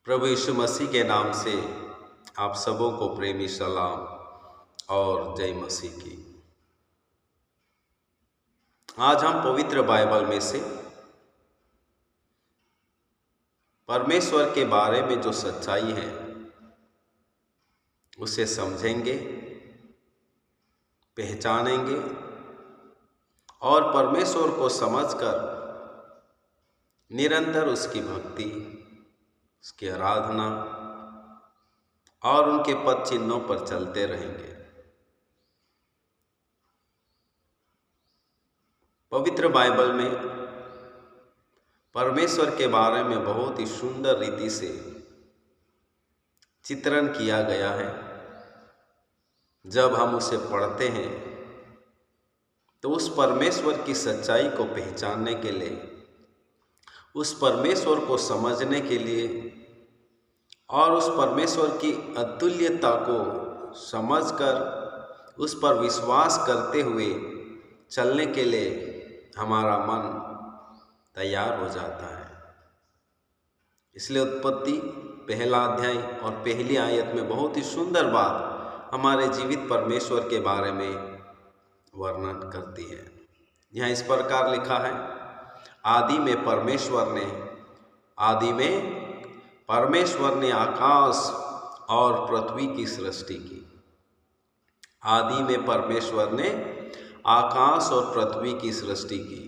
प्रभु यीशु मसीह के नाम से आप सबों को प्रेमी सलाम और जय मसीह की। आज हम पवित्र बाइबल में से परमेश्वर के बारे में जो सच्चाई है उसे समझेंगे, पहचानेंगे और परमेश्वर को समझकर निरंतर उसकी भक्ति, उसकी आराधना और उनके पद चिन्हों पर चलते रहेंगे। पवित्र बाइबल में परमेश्वर के बारे में बहुत ही सुंदर रीति से चित्रण किया गया है। जब हम उसे पढ़ते हैं तो उस परमेश्वर की सच्चाई को पहचानने के लिए, उस परमेश्वर को समझने के लिए और उस परमेश्वर की अतुल्यता को समझकर उस पर विश्वास करते हुए चलने के लिए हमारा मन तैयार हो जाता है। इसलिए उत्पत्ति पहला अध्याय और पहली आयत में बहुत ही सुंदर बात हमारे जीवित परमेश्वर के बारे में वर्णन करती है। यहाँ इस प्रकार लिखा है, आदि में परमेश्वर ने आकाश और पृथ्वी की सृष्टि की। आदि में परमेश्वर ने आकाश और पृथ्वी की सृष्टि की।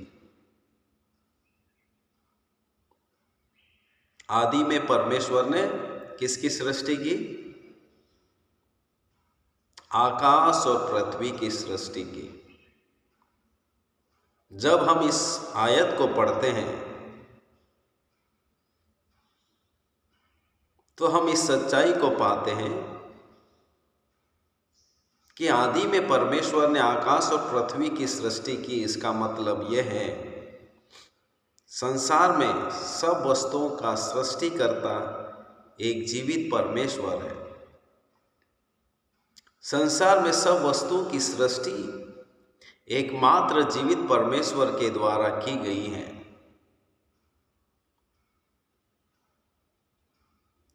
आदि में परमेश्वर ने किसकी सृष्टि की? आकाश और पृथ्वी की सृष्टि की। जब हम इस आयत को पढ़ते हैं तो हम इस सच्चाई को पाते हैं कि आदि में परमेश्वर ने आकाश और पृथ्वी की सृष्टि की। इसका मतलब यह है, संसार में सब वस्तुओं का सृष्टिकर्ता एक जीवित परमेश्वर है। संसार में सब वस्तुओं की सृष्टि एकमात्र जीवित परमेश्वर के द्वारा की गई है।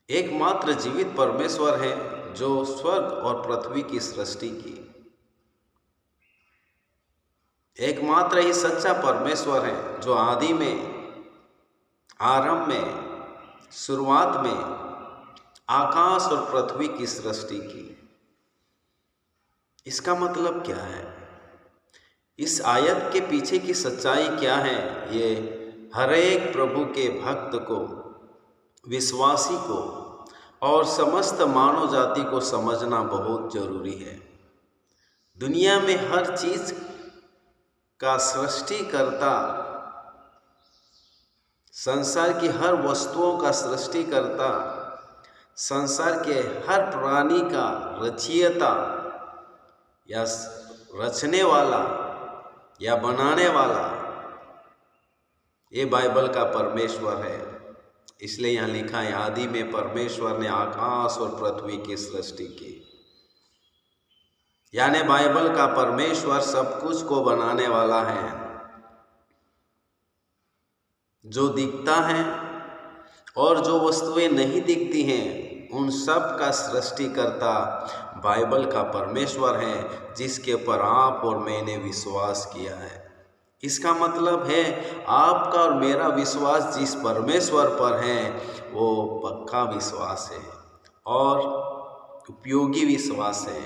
एकमात्र जीवित परमेश्वर है जो स्वर्ग और पृथ्वी की सृष्टि की। एकमात्र ही सच्चा परमेश्वर है जो आदि में, आरंभ में, शुरुआत में आकाश और पृथ्वी की सृष्टि की। इसका मतलब क्या है? इस आयत के पीछे की सच्चाई क्या है? ये हर एक प्रभु के भक्त को, विश्वासी को और समस्त मानव जाति को समझना बहुत जरूरी है। दुनिया में हर चीज का सृष्टिकर्ता, संसार की हर वस्तुओं का सृष्टिकर्ता, संसार के हर प्राणी का रचयिता या रचने वाला या बनाने वाला, ये बाइबल का परमेश्वर है। इसलिए यहाँ लिखा है, आदि में परमेश्वर ने आकाश और पृथ्वी की सृष्टि की। यानी बाइबल का परमेश्वर सब कुछ को बनाने वाला है। जो दिखता है और जो वस्तुएं नहीं दिखती हैं, उन सब का सृष्टिकर्ता बाइबल का परमेश्वर है, जिसके ऊपर आप और मैंने विश्वास किया है। इसका मतलब है, आपका और मेरा विश्वास जिस परमेश्वर पर है वो पक्का विश्वास है और उपयोगी विश्वास है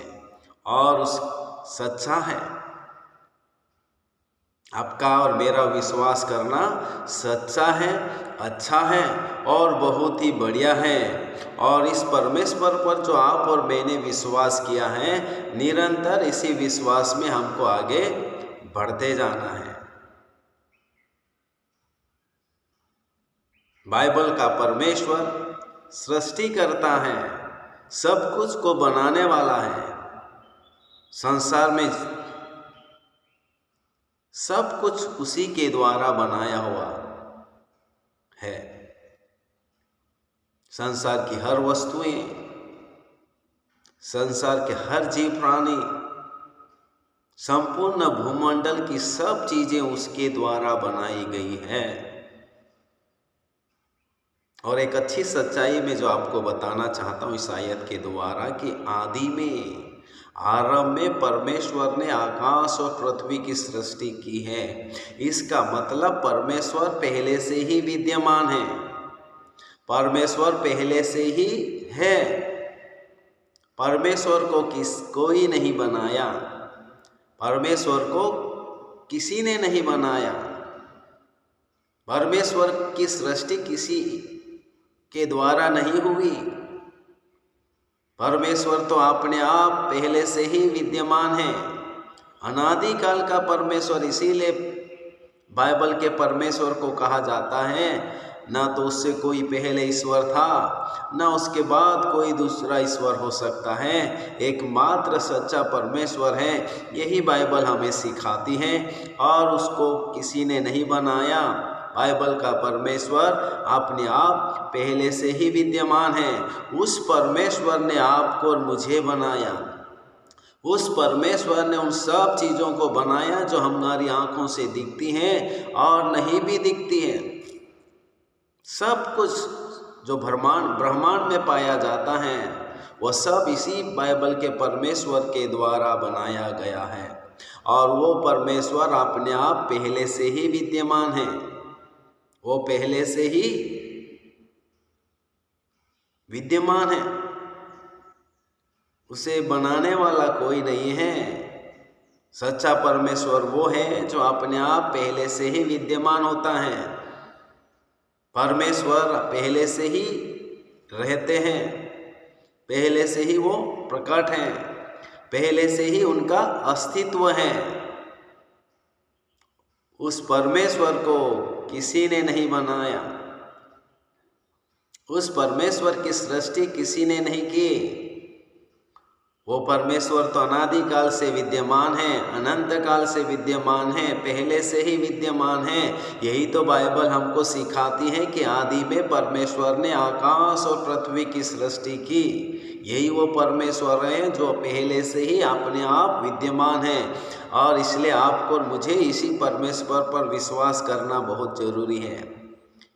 और उस सच्चा है। आपका और मेरा विश्वास करना सच्चा है, अच्छा है और बहुत ही बढ़िया है। और इस परमेश्वर पर जो आप और मैंने विश्वास किया है, निरंतर इसी विश्वास में हमको आगे बढ़ते जाना है। बाइबल का परमेश्वर सृष्टि करता है, सब कुछ को बनाने वाला है। संसार में सब कुछ उसी के द्वारा बनाया हुआ है। संसार की हर वस्तुएं, संसार के हर जीव प्राणी, संपूर्ण भूमंडल की सब चीजें उसके द्वारा बनाई गई है। और एक अच्छी सच्चाई में जो आपको बताना चाहता हूँ इस आयत के द्वारा कि आदि में, आरंभ में परमेश्वर ने आकाश और पृथ्वी की सृष्टि की है। इसका मतलब परमेश्वर पहले से ही विद्यमान है, परमेश्वर पहले से ही है। परमेश्वर को कोई नहीं बनाया, परमेश्वर को किसी ने नहीं बनाया। परमेश्वर की सृष्टि किसी के द्वारा नहीं हुई। परमेश्वर तो अपने आप पहले से ही विद्यमान है, अनादि काल का परमेश्वर। इसीलिए बाइबल के परमेश्वर को कहा जाता है ना तो उससे कोई पहले ईश्वर था, ना उसके बाद कोई दूसरा ईश्वर हो सकता है। एकमात्र सच्चा परमेश्वर है, यही बाइबल हमें सिखाती है। और उसको किसी ने नहीं बनाया। बाइबल का परमेश्वर अपने आप पहले से ही विद्यमान है। उस परमेश्वर ने आपको और मुझे बनाया। उस परमेश्वर ने उन सब चीज़ों को बनाया जो हमारी आँखों से दिखती हैं और नहीं भी दिखती हैं। सब कुछ जो ब्रह्मांड में पाया जाता है वह सब इसी बाइबल के परमेश्वर के द्वारा बनाया गया है। और वो परमेश्वर अपने आप पहले से ही विद्यमान है, वो पहले से ही विद्यमान है। उसे बनाने वाला कोई नहीं है। सच्चा परमेश्वर वो है जो अपने आप पहले से ही विद्यमान होता है। परमेश्वर पहले से ही रहते हैं, पहले से ही वो प्रकट हैं, पहले से ही उनका अस्तित्व है। उस परमेश्वर को किसी ने नहीं बनाया, उस परमेश्वर की सृष्टि किसी ने नहीं की। वो परमेश्वर तो अनादि काल से विद्यमान है, अनंत काल से विद्यमान है, पहले से ही विद्यमान है। यही तो बाइबल हमको सिखाती है कि आदि में परमेश्वर ने आकाश और पृथ्वी की सृष्टि की। यही वो परमेश्वर है जो पहले से ही अपने आप विद्यमान है। और इसलिए आपको और मुझे इसी परमेश्वर पर विश्वास करना बहुत जरूरी है।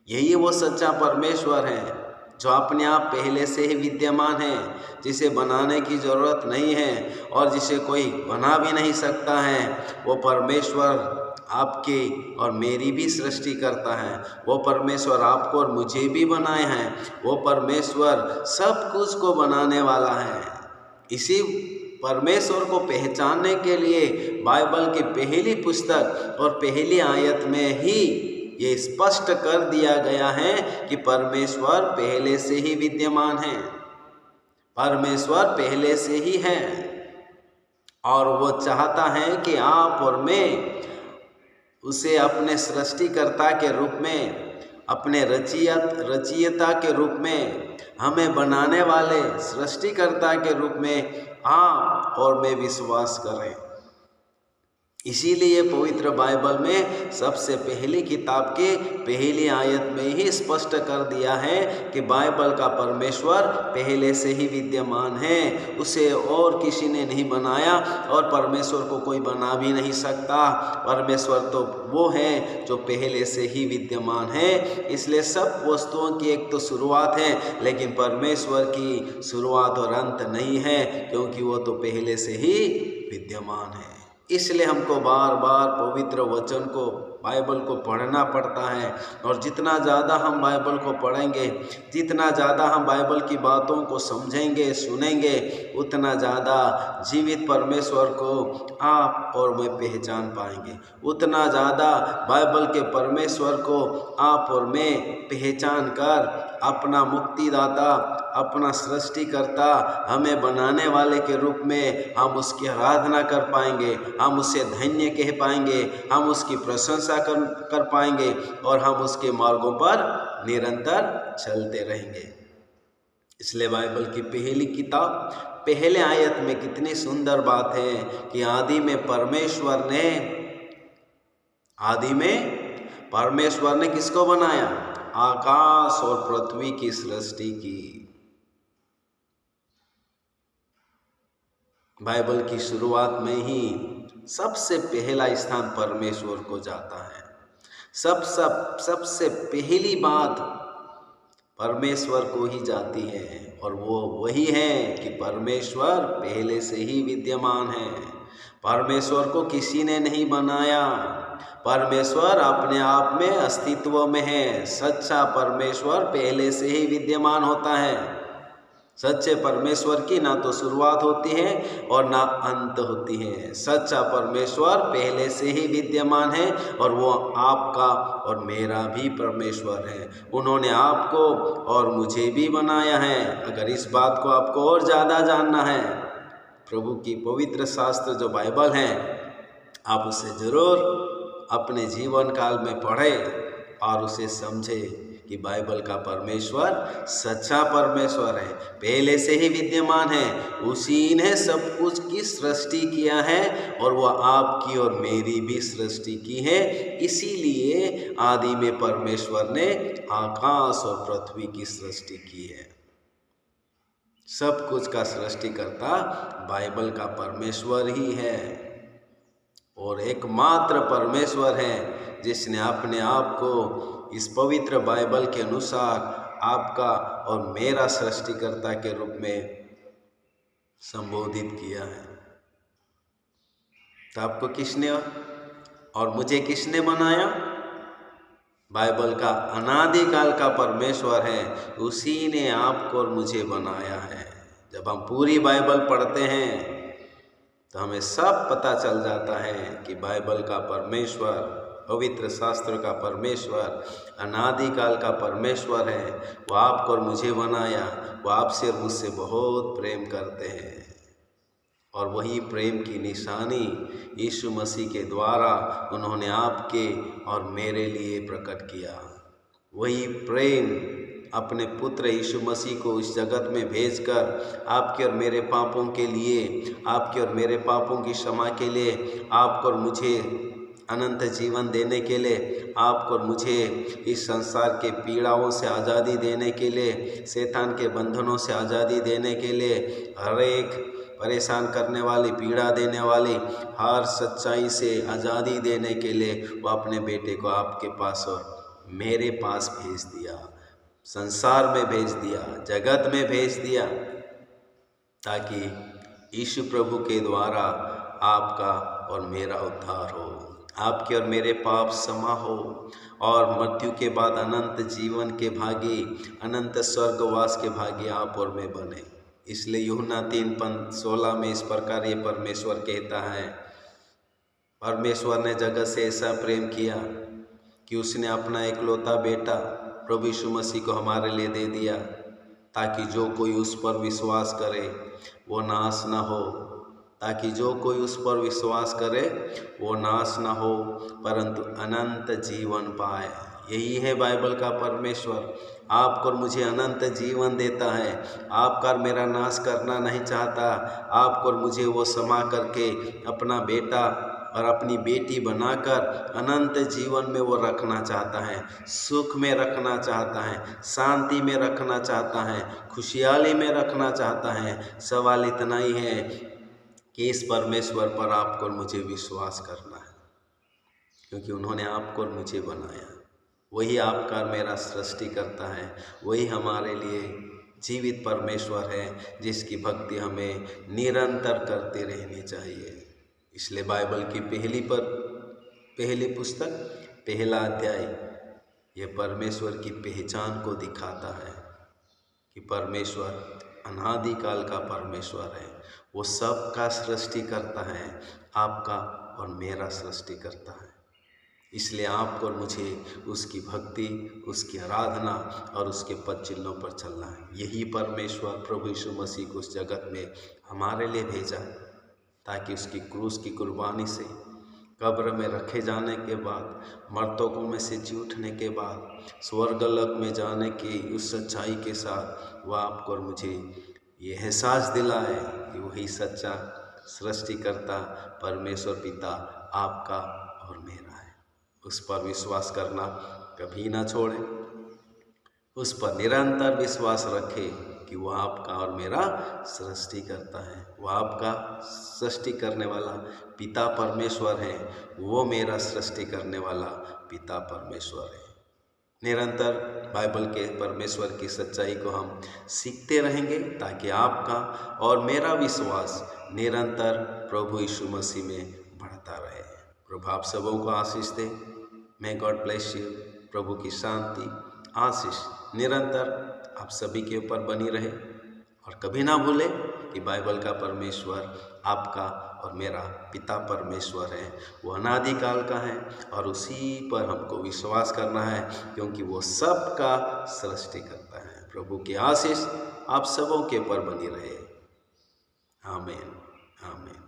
यही वो सच्चा परमेश्वर है जो अपने आप पहले से ही विद्यमान है, जिसे बनाने की ज़रूरत नहीं है और जिसे कोई बना भी नहीं सकता है। वो परमेश्वर आपकी और मेरी भी सृष्टि करता है। वो परमेश्वर आपको और मुझे भी बनाए हैं। वो परमेश्वर सब कुछ को बनाने वाला है। इसी परमेश्वर को पहचानने के लिए बाइबल की पहली पुस्तक और पहली आयत में ही ये स्पष्ट कर दिया गया है कि परमेश्वर पहले से ही विद्यमान है, परमेश्वर पहले से ही है। और वो चाहता है कि आप और मैं उसे अपने सृष्टिकर्ता के रूप में, अपने रचयिता के रूप में, हमें बनाने वाले सृष्टिकर्ता के रूप में आप और मैं विश्वास करें। इसीलिए पवित्र बाइबल में सबसे पहली किताब के पहली आयत में ही स्पष्ट कर दिया है कि बाइबल का परमेश्वर पहले से ही विद्यमान है, उसे और किसी ने नहीं बनाया और परमेश्वर को कोई बना भी नहीं सकता। परमेश्वर तो वो है जो पहले से ही विद्यमान है। इसलिए सब वस्तुओं की एक तो शुरुआत है, लेकिन परमेश्वर की शुरुआत और अंत नहीं है, क्योंकि वो तो पहले से ही विद्यमान है। इसलिए हमको बार बार पवित्र वचन को, बाइबल को पढ़ना पड़ता है। और जितना ज़्यादा हम बाइबल को पढ़ेंगे, जितना ज़्यादा हम बाइबल की बातों को समझेंगे, सुनेंगे, उतना ज़्यादा जीवित परमेश्वर को आप और मैं पहचान पाएंगे। उतना ज़्यादा बाइबल के परमेश्वर को आप और मैं पहचान कर अपना मुक्तिदाता, अपना सृष्टिकर्ता, हमें बनाने वाले के रूप में हम उसकी आराधना कर पाएंगे, हम उसे धन्य कह पाएंगे, हम उसकी प्रशंसा कर पाएंगे और हम उसके मार्गों पर निरंतर चलते रहेंगे। इसलिए बाइबल की पहली किताब पहले आयत में कितनी सुंदर बात है कि आदि में परमेश्वर ने किसको बनाया? आकाश और पृथ्वी की सृष्टि की। बाइबल की शुरुआत में ही सबसे पहला स्थान परमेश्वर को जाता है। सबसे पहली बात परमेश्वर को ही जाती है और वो वही है कि परमेश्वर पहले से ही विद्यमान है। परमेश्वर को किसी ने नहीं बनाया, परमेश्वर अपने आप में अस्तित्व में है। सच्चा परमेश्वर पहले से ही विद्यमान होता है। सच्चे परमेश्वर की ना तो शुरुआत होती है और ना अंत होती है। सच्चा परमेश्वर पहले से ही विद्यमान है और वो आपका और मेरा भी परमेश्वर है। उन्होंने आपको और मुझे भी बनाया है। अगर इस बात को आपको और ज़्यादा जानना है, प्रभु की पवित्र शास्त्र जो बाइबल है, आप उसे ज़रूर अपने जीवन काल में पढ़ें और उसे समझें कि बाइबल का परमेश्वर सच्चा परमेश्वर है, पहले से ही विद्यमान है। उसी ने सब कुछ की सृष्टि किया है और वह आपकी और मेरी भी सृष्टि की है। इसीलिए आदि में परमेश्वर ने आकाश और पृथ्वी की सृष्टि की है। सब कुछ का सृष्टिकर्ता बाइबल का परमेश्वर ही है और एकमात्र परमेश्वर है जिसने अपने आप को इस पवित्र बाइबल के अनुसार आपका और मेरा सृष्टिकर्ता के रूप में संबोधित किया है। तो आपको किसने और मुझे किसने बनाया? बाइबल का अनादिकाल का परमेश्वर है, उसी ने आपको और मुझे बनाया है। जब हम पूरी बाइबल पढ़ते हैं तो हमें सब पता चल जाता है कि बाइबल का परमेश्वर, पवित्र शास्त्र का परमेश्वर अनादिकाल का परमेश्वर है। वो आपको और मुझे बनाया, वो आपसे और मुझसे बहुत प्रेम करते हैं और वही प्रेम की निशानी यीशु मसीह के द्वारा उन्होंने आपके और मेरे लिए प्रकट किया। वही प्रेम अपने पुत्र यीशु मसीह को इस जगत में भेजकर आपके और मेरे पापों के लिए, आपके और मेरे पापों की क्षमा के लिए, आपको और मुझे अनंत जीवन देने के लिए, आपको और मुझे इस संसार के पीड़ाओं से आज़ादी देने के लिए, शैतान के बंधनों से आज़ादी देने के लिए, हर एक परेशान करने वाली, पीड़ा देने वाली हर सच्चाई से आज़ादी देने के लिए वो अपने बेटे को आपके पास और मेरे पास भेज दिया, संसार में भेज दिया, जगत में भेज दिया, ताकि यीशु प्रभु के द्वारा आपका और मेरा उद्धार हो, आपके और मेरे पाप क्षमा हो और मृत्यु के बाद अनंत जीवन के भागी, अनंत स्वर्गवास के भागी आप और मैं बने। इसलिए यूहन्ना 3:16 में इस प्रकार ये परमेश्वर कहता है, परमेश्वर ने जगत से ऐसा प्रेम किया कि उसने अपना एकलौता बेटा प्रभु यीशु मसीह को हमारे लिए दे दिया, ताकि जो कोई उस पर विश्वास करे वो नाश न हो, ताकि जो कोई उस पर विश्वास करे वो नाश न हो परंतु अनंत जीवन पाए। यही है बाइबल का परमेश्वर, आपको और मुझे अनंत जीवन देता है। आपका और मेरा नाश करना नहीं चाहता, आपको और मुझे वो क्षमा करके अपना बेटा और अपनी बेटी बनाकर अनंत जीवन में वो रखना चाहता है, सुख में रखना चाहता है, शांति में रखना चाहता है, खुशहाली में रखना चाहता है। सवाल इतना ही है कि इस परमेश्वर पर आपको और मुझे विश्वास करना है, क्योंकि उन्होंने आपको और मुझे बनाया। वही आपका और मेरा सृष्टि करता है, वही हमारे लिए जीवित परमेश्वर है जिसकी भक्ति हमें निरंतर करते रहनी चाहिए। इसलिए बाइबल की पहली पुस्तक, पहला अध्याय ये परमेश्वर की पहचान को दिखाता है कि परमेश्वर अनादिकाल का परमेश्वर है। वो सबका सृष्टि करता है, आपका और मेरा सृष्टि करता है। इसलिए आपको और मुझे उसकी भक्ति, उसकी आराधना और उसके पद चिन्हों पर चलना है। यही परमेश्वर प्रभु यीशु मसीह को उस जगत में हमारे लिए भेजा, ताकि उसकी क्रूस की कुर्बानी से, कब्र में रखे जाने के बाद, मर्तकों में से जी उठने के बाद, स्वर्गलोक में जाने की उस सच्चाई के साथ वह आपको और मुझे ये एहसास दिलाए कि वही सच्चा सृष्टिकर्ता परमेश्वर पिता आपका और मेरा है। उस पर विश्वास करना कभी ना छोड़ें, उस पर निरंतर विश्वास रखें कि वह आपका और मेरा सृष्टि करता है। वह आपका सृष्टि करने वाला पिता परमेश्वर है, वो मेरा सृष्टि करने वाला पिता परमेश्वर है। निरंतर बाइबल के परमेश्वर की सच्चाई को हम सीखते रहेंगे, ताकि आपका और मेरा विश्वास निरंतर प्रभु यीशु मसीह में बढ़ता रहे। प्रभु आप सबों को आशीष दे। May God bless you. प्रभु की शांति आशीष निरंतर आप सभी के ऊपर बनी रहे। और कभी ना भूले कि बाइबल का परमेश्वर आपका और मेरा पिता परमेश्वर है, वो अनादिकाल का है और उसी पर हमको विश्वास करना है, क्योंकि वो सबका सृष्टि करता है। प्रभु की आशीष आप सबों के ऊपर बनी रहे। आमीन आमीन।